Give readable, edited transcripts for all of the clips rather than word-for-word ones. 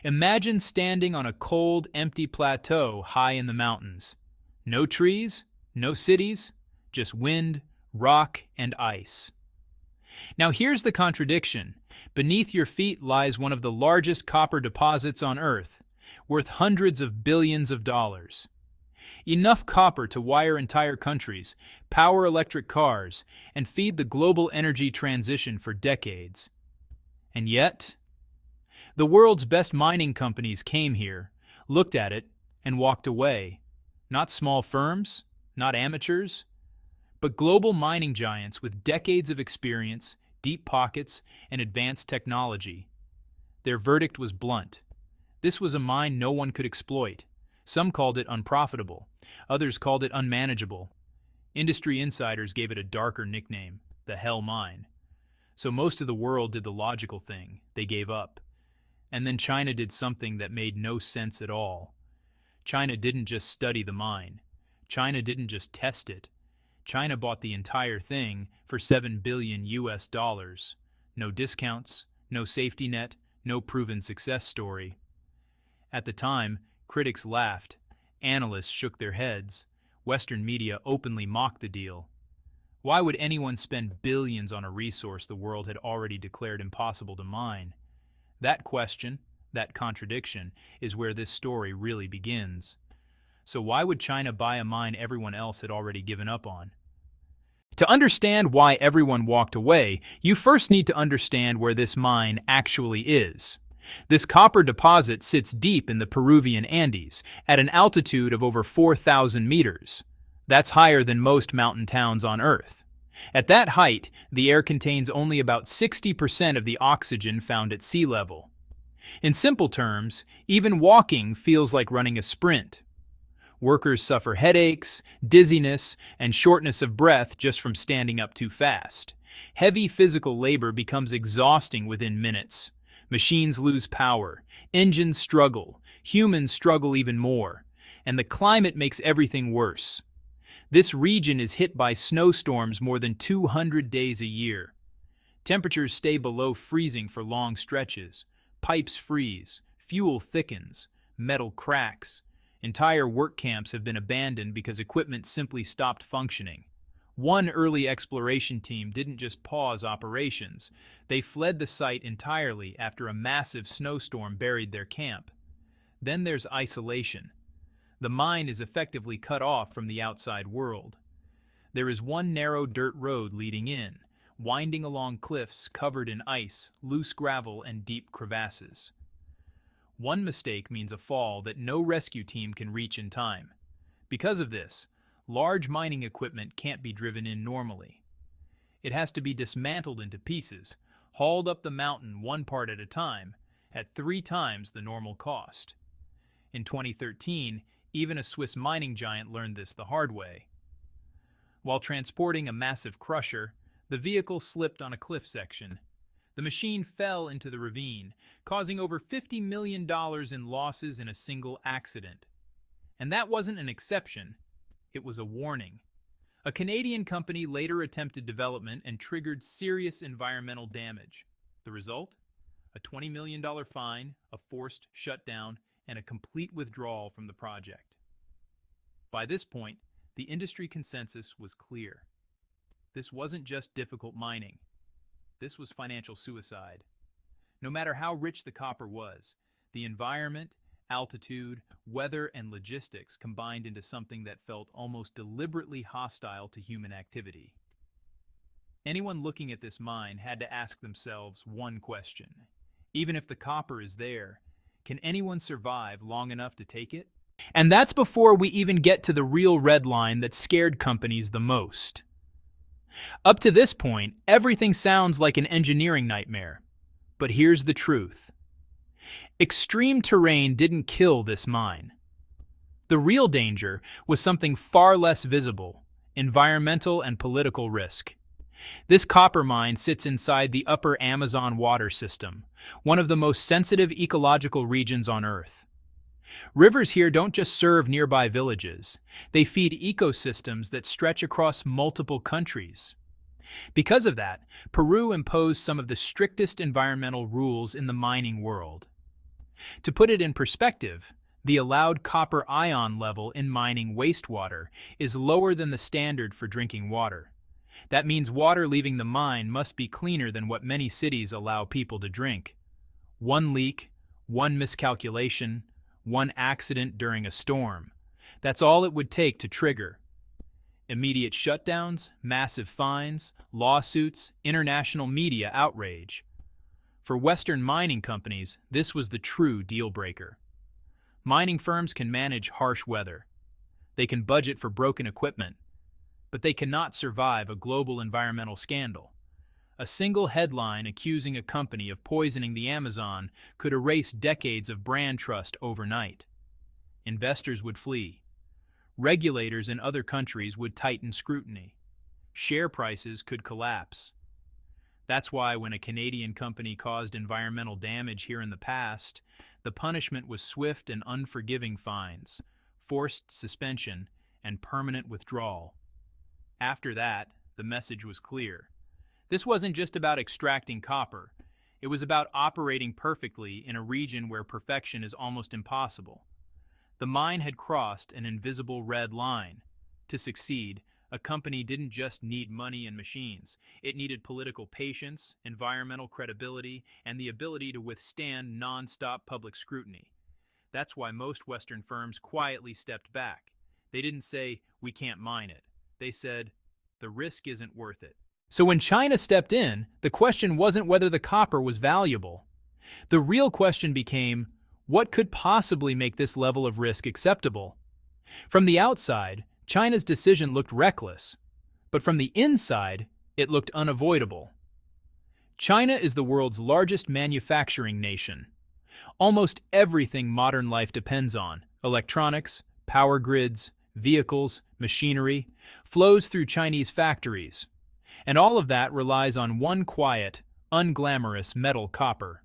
Imagine standing on a cold, empty plateau high in the mountains. No trees, no cities, just wind, rock, and ice. Now here's the contradiction. Beneath your feet lies one of the largest copper deposits on Earth, worth hundreds of billions of dollars. Enough copper to wire entire countries, power electric cars, and feed the global energy transition for decades. And yet, the world's best mining companies came here, looked at it, and walked away. Not small firms, not amateurs, but global mining giants with decades of experience, deep pockets, and advanced technology. Their verdict was blunt. This was a mine no one could exploit. Some called it unprofitable. Others called it unmanageable. Industry insiders gave it a darker nickname, the Hell Mine. So most of the world did the logical thing. They gave up. And then China did something that made no sense at all. China didn't just study the mine. China didn't just test it. China bought the entire thing for $7 billion US. No discounts, no safety net, no proven success story. At the time, critics laughed, analysts shook their heads, Western media openly mocked the deal. Why would anyone spend billions on a resource the world had already declared impossible to mine? That question, that contradiction, is where this story really begins. So why would China buy a mine everyone else had already given up on? To understand why everyone walked away, you first need to understand where this mine actually is. This copper deposit sits deep in the Peruvian Andes, at an altitude of over 4,000 meters. That's higher than most mountain towns on Earth. At that height, the air contains only about 60% of the oxygen found at sea level. In simple terms, even walking feels like running a sprint. Workers suffer headaches, dizziness, and shortness of breath just from standing up too fast. Heavy physical labor becomes exhausting within minutes. Machines lose power, engines struggle, humans struggle even more, and the climate makes everything worse. This region is hit by snowstorms more than 200 days a year. Temperatures stay below freezing for long stretches. Pipes freeze, fuel thickens, metal cracks. Entire work camps have been abandoned because equipment simply stopped functioning. One early exploration team didn't just pause operations. They fled the site entirely after a massive snowstorm buried their camp. Then there's isolation. The mine is effectively cut off from the outside world. There is one narrow dirt road leading in, winding along cliffs covered in ice, loose gravel, and deep crevasses. One mistake means a fall that no rescue team can reach in time. Because of this, large mining equipment can't be driven in normally. It has to be dismantled into pieces, hauled up the mountain one part at a time, at 3 times the normal cost. In 2013, even a Swiss mining giant learned this the hard way. While transporting a massive crusher, the vehicle slipped on a cliff section. The machine fell into the ravine, causing over $50 million in losses in a single accident. And that wasn't an exception. It was a warning. A Canadian company later attempted development and triggered serious environmental damage. The result? A $20 million fine, a forced shutdown, and a complete withdrawal from the project. By this point, the industry consensus was clear. This wasn't just difficult mining. This was financial suicide. No matter how rich the copper was, the environment, altitude, weather, and logistics combined into something that felt almost deliberately hostile to human activity. Anyone looking at this mine had to ask themselves one question. Even if the copper is there, can anyone survive long enough to take it? And that's before we even get to the real red line that scared companies the most. Up to this point, everything sounds like an engineering nightmare. But here's the truth. Extreme terrain didn't kill this mine. The real danger was something far less visible: environmental and political risk. This copper mine sits inside the upper Amazon water system, one of the most sensitive ecological regions on Earth. Rivers here don't just serve nearby villages. They feed ecosystems that stretch across multiple countries. Because of that, Peru imposed some of the strictest environmental rules in the mining world. To put it in perspective, the allowed copper ion level in mining wastewater is lower than the standard for drinking water. That means water leaving the mine must be cleaner than what many cities allow people to drink. One leak, one miscalculation, one accident during a storm. That's all it would take to trigger immediate shutdowns, massive fines, lawsuits, international media outrage. For Western mining companies, this was the true deal breaker. Mining firms can manage harsh weather. They can budget for broken equipment, but they cannot survive a global environmental scandal. A single headline accusing a company of poisoning the Amazon could erase decades of brand trust overnight. Investors would flee. Regulators in other countries would tighten scrutiny. Share prices could collapse. That's why when a Canadian company caused environmental damage here in the past, the punishment was swift and unforgiving fines, forced suspension, and permanent withdrawal. After that, the message was clear. This wasn't just about extracting copper. It was about operating perfectly in a region where perfection is almost impossible. The mine had crossed an invisible red line. To succeed, a company didn't just need money and machines. It needed political patience, environmental credibility, and the ability to withstand non-stop public scrutiny. That's why most Western firms quietly stepped back. They didn't say, "We can't mine it." They said, "The risk isn't worth it." So when China stepped in, the question wasn't whether the copper was valuable. The real question became, what could possibly make this level of risk acceptable? From the outside, China's decision looked reckless, but from the inside, it looked unavoidable. China is the world's largest manufacturing nation. Almost everything modern life depends on, electronics, power grids, vehicles, machinery, flows through Chinese factories. And all of that relies on one quiet, unglamorous metal, copper.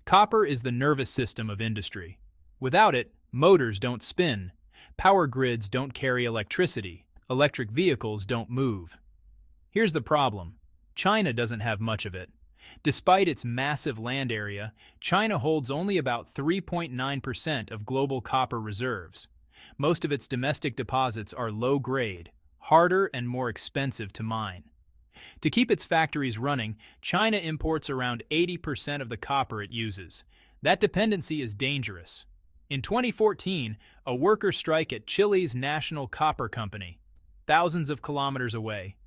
Copper is the nervous system of industry. Without it, motors don't spin, power grids don't carry electricity, electric vehicles don't move. Here's the problem. China doesn't have much of it. Despite its massive land area, China holds only about 3.9% of global copper reserves. Most of its domestic deposits are low-grade, harder and more expensive to mine. To keep its factories running, China imports around 80% of the copper it uses. That dependency is dangerous. In 2014, a worker strike at Chile's National Copper Company, thousands of kilometers away,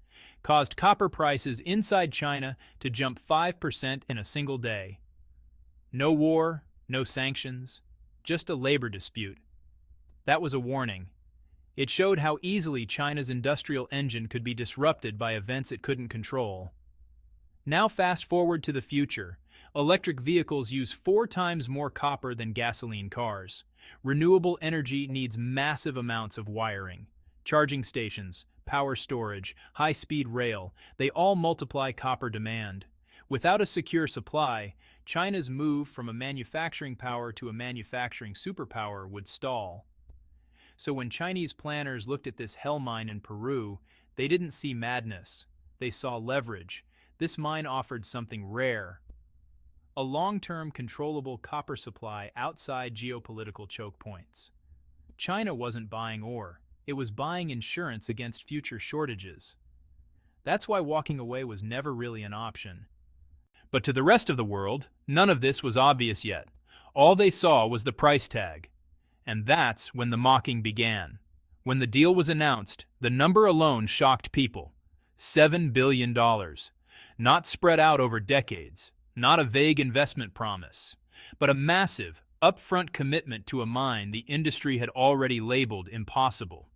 caused copper prices inside China to jump 5% in a single day. No war, no sanctions, just a labor dispute. That was a warning. It showed how easily China's industrial engine could be disrupted by events it couldn't control. Now fast forward to the future. Electric vehicles use 4 times more copper than gasoline cars. Renewable energy needs massive amounts of wiring. Charging stations, power storage, high-speed rail, they all multiply copper demand. Without a secure supply, China's move from a manufacturing power to a manufacturing superpower would stall. So when Chinese planners looked at this hell mine in Peru, they didn't see madness. They saw leverage. This mine offered something rare. A long-term controllable copper supply outside geopolitical choke points. China wasn't buying ore. It was buying insurance against future shortages. That's why walking away was never really an option. But to the rest of the world, none of this was obvious yet. All they saw was the price tag. And that's when the mocking began. When the deal was announced, the number alone shocked people. $7 billion. Not spread out over decades, not a vague investment promise, but a massive, upfront commitment to a mine the industry had already labeled impossible.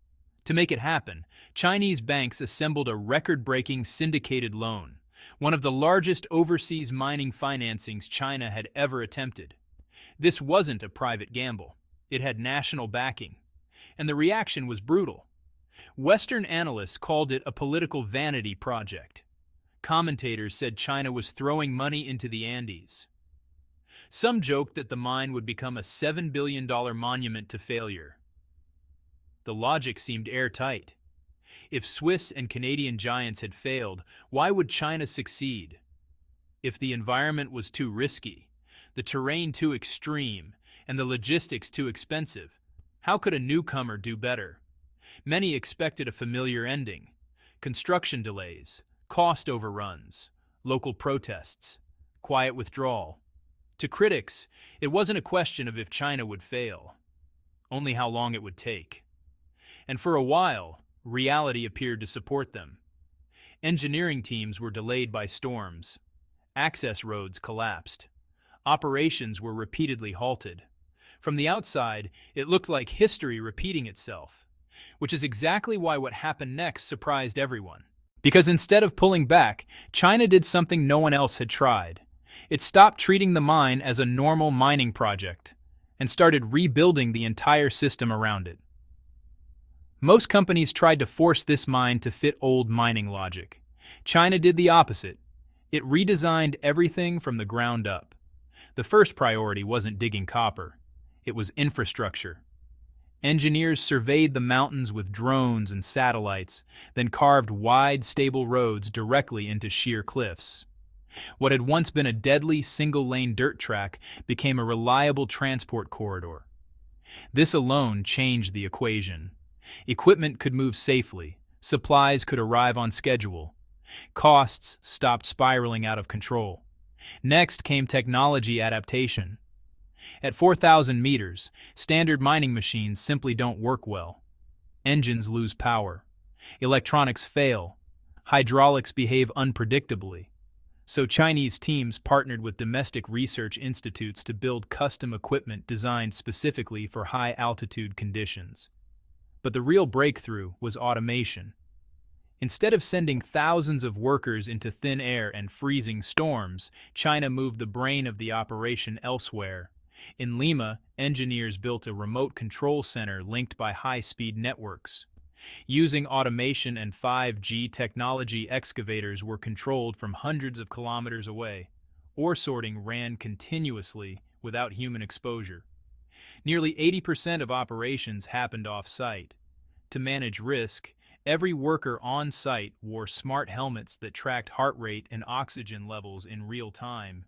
To make it happen, Chinese banks assembled a record-breaking syndicated loan, one of the largest overseas mining financings China had ever attempted. This wasn't a private gamble. It had national backing, and the reaction was brutal. Western analysts called it a political vanity project. Commentators said China was throwing money into the Andes. Some joked that the mine would become a $7 billion monument to failure. The logic seemed airtight. If Swiss and Canadian giants had failed, why would China succeed? If the environment was too risky, the terrain too extreme, and the logistics too expensive. How could a newcomer do better? Many expected a familiar ending: construction delays, cost overruns, local protests, quiet withdrawal. To critics, it wasn't a question of if China would fail, only how long it would take. And for a while, reality appeared to support them. Engineering teams were delayed by storms. Access roads collapsed. Operations were repeatedly halted. From the outside, it looked like history repeating itself, which is exactly why what happened next surprised everyone. Because instead of pulling back, China did something no one else had tried. It stopped treating the mine as a normal mining project and started rebuilding the entire system around it. Most companies tried to force this mine to fit old mining logic. China did the opposite. It redesigned everything from the ground up. The first priority wasn't digging copper. It was infrastructure. Engineers surveyed the mountains with drones and satellites, then carved wide, stable roads directly into sheer cliffs. What had once been a deadly single-lane dirt track became a reliable transport corridor. This alone changed the equation. Equipment could move safely, supplies could arrive on schedule, costs stopped spiraling out of control. Next came technology adaptation. At 4,000 meters, standard mining machines simply don't work well. Engines lose power. Electronics fail. Hydraulics behave unpredictably. So Chinese teams partnered with domestic research institutes to build custom equipment designed specifically for high-altitude conditions. But the real breakthrough was automation. Instead of sending thousands of workers into thin air and freezing storms, China moved the brain of the operation elsewhere. In Lima, engineers built a remote control center linked by high-speed networks. Using automation and 5G technology, excavators were controlled from hundreds of kilometers away. Ore sorting ran continuously without human exposure. Nearly 80% of operations happened off-site. To manage risk, every worker on site wore smart helmets that tracked heart rate and oxygen levels in real time.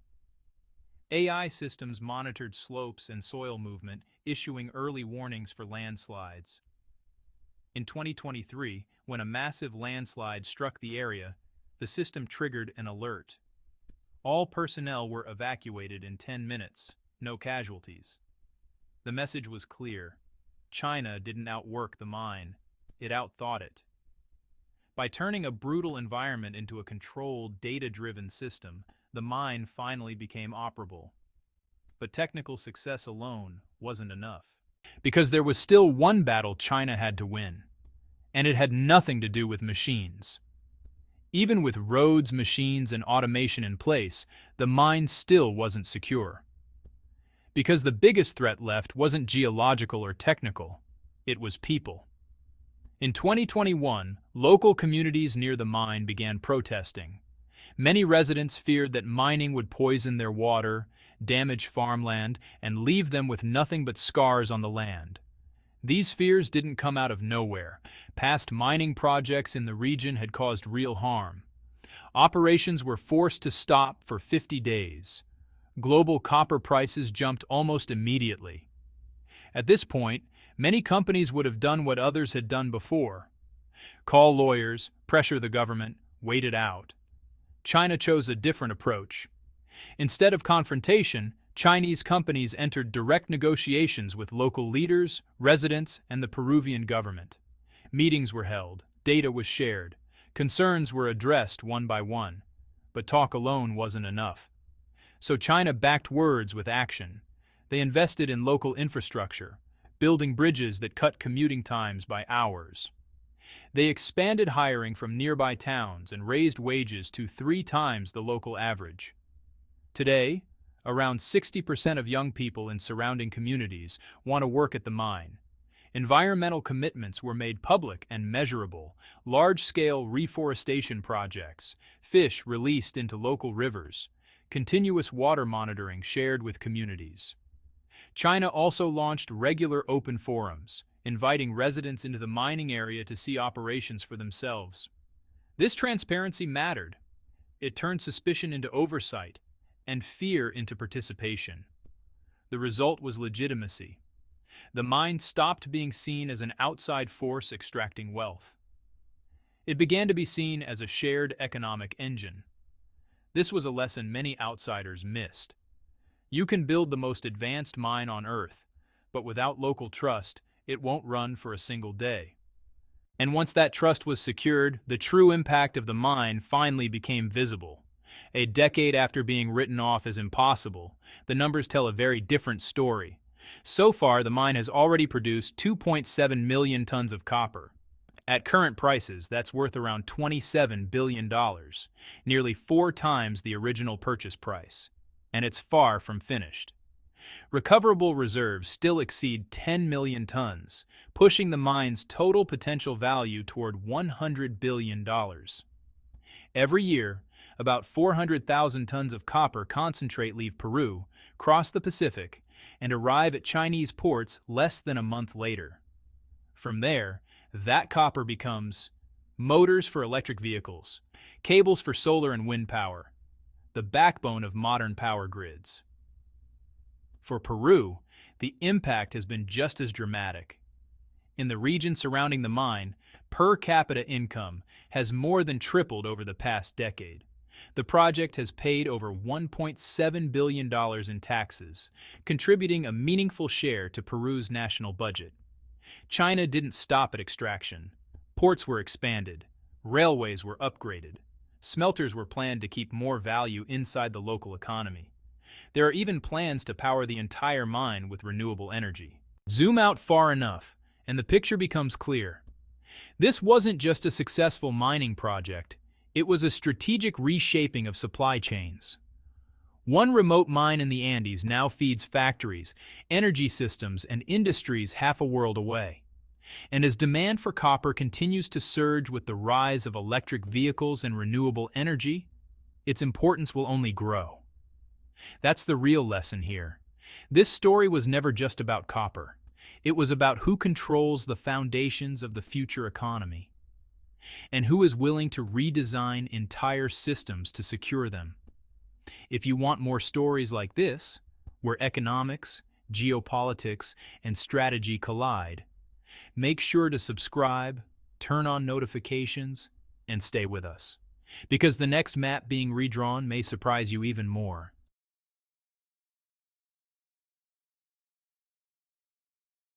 AI systems monitored slopes and soil movement, issuing early warnings for landslides. In 2023, when a massive landslide struck the area, the system triggered an alert. All personnel were evacuated in 10 minutes, no casualties. The message was clear. China didn't outwork the mine, it outthought it. By turning a brutal environment into a controlled, data-driven system, the mine finally became operable. But technical success alone wasn't enough. Because there was still one battle China had to win, and it had nothing to do with machines. Even with roads, machines, and automation in place, the mine still wasn't secure. Because the biggest threat left wasn't geological or technical, it was people. In 2021, local communities near the mine began protesting. Many residents feared that mining would poison their water, damage farmland, and leave them with nothing but scars on the land. These fears didn't come out of nowhere. Past mining projects in the region had caused real harm. Operations were forced to stop for 50 days. Global copper prices jumped almost immediately. At this point, many companies would have done what others had done before: call lawyers, pressure the government, wait it out. China chose a different approach. Instead of confrontation, Chinese companies entered direct negotiations with local leaders, residents, and the Peruvian government. Meetings were held, data was shared, concerns were addressed one by one. But talk alone wasn't enough. So China backed words with action. They invested in local infrastructure, building bridges that cut commuting times by hours. They expanded hiring from nearby towns and raised wages to 3 times the local average. Today, around 60% of young people in surrounding communities want to work at the mine. Environmental commitments were made public and measurable: large-scale reforestation projects, fish released into local rivers, continuous water monitoring shared with communities. China also launched regular open forums, inviting residents into the mining area to see operations for themselves. This transparency mattered. It turned suspicion into oversight, and fear into participation. The result was legitimacy. The mine stopped being seen as an outside force extracting wealth. It began to be seen as a shared economic engine. This was a lesson many outsiders missed. You can build the most advanced mine on Earth, but without local trust, it won't run for a single day. And once that trust was secured, the true impact of the mine finally became visible. A decade after being written off as impossible, the numbers tell a very different story. So far, the mine has already produced 2.7 million tons of copper. At current prices, that's worth around $27 billion, nearly 4 times the original purchase price. And it's far from finished. Recoverable reserves still exceed 10 million tons, pushing the mine's total potential value toward $100 billion. Every year, about 400,000 tons of copper concentrate leave Peru, cross the Pacific, and arrive at Chinese ports less than a month later. From there, that copper becomes motors for electric vehicles, cables for solar and wind power, the backbone of modern power grids. For Peru, the impact has been just as dramatic. In the region surrounding the mine, per capita income has more than tripled over the past decade. The project has paid over $1.7 billion in taxes, contributing a meaningful share to Peru's national budget. China didn't stop at extraction. Ports were expanded, railways were upgraded, smelters were planned to keep more value inside the local economy. There are even plans to power the entire mine with renewable energy. Zoom out far enough, and the picture becomes clear. This wasn't just a successful mining project, it was a strategic reshaping of supply chains. One remote mine in the Andes now feeds factories, energy systems, and industries half a world away. And as demand for copper continues to surge with the rise of electric vehicles and renewable energy, its importance will only grow. That's the real lesson here. This story was never just about copper. It was about who controls the foundations of the future economy, and who is willing to redesign entire systems to secure them. If you want more stories like this, where economics, geopolitics, and strategy collide, make sure to subscribe, turn on notifications, and stay with us. Because the next map being redrawn may surprise you even more.